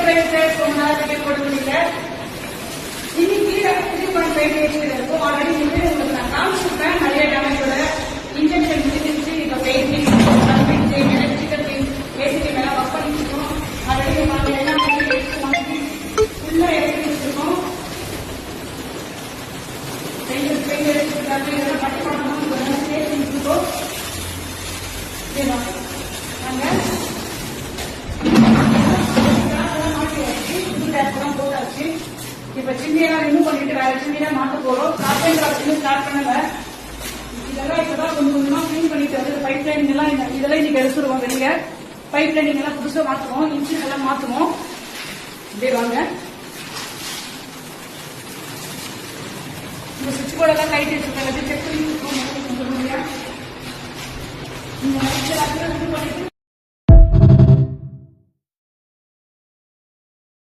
ரொம்ப நாள் டிக்கெட் போட முடியல. இன்னைக்கு 3.5 days இருக்கும். ஆல்ரெடி உங்களுக்கு நான் காமிச்சிருப்பேன் நிறைய டேமேஜோட. இன்ஜெக்ஷன் முடிஞ்சிருச்சு. இப்போ பெயிண்டிங், எலக்ட்ரிக்கல் பெயிண்ட், ஏசிடி மேல ஒர்க் பண்ணிட்டு இருக்கோம். ஆல்ரெடி நாங்கள் எல்லாம் உள்ள எடுத்து வச்சிருக்கோம். பெயிண்ட் எடுத்துருக்காங்க. இதெல்லாம் கட் பண்ணணும். சேர்த்து இருக்கோம். போட்டாச்சு. இப்ப சின்னியெல்லாம் ரிமூவ் பண்ணிட்டு வேற சின்னியா மாத்த போறோம். கார்பெண்டர் ஸ்டார்ட் பண்ணல. இதெல்லாம் இப்பதான் கொஞ்சம் கொஞ்சமா கிளீன் பண்ணிட்டு வந்து பைப் லைனிங் எல்லாம் இதெல்லாம் இன்னைக்கு எடுத்துருவோம். வெளியே பைப் லைனிங் எல்லாம் புதுசா மாத்துவோம். இன்ஜின் எல்லாம் மாத்துவோம். இப்படியே வாங்க. இந்த சுவிட்ச் போர்ட் எல்லாம் லைட் வச்சிருக்காங்க. செக் பண்ணி கொடுப்போம். இந்த லைட் பண்ணிட்டு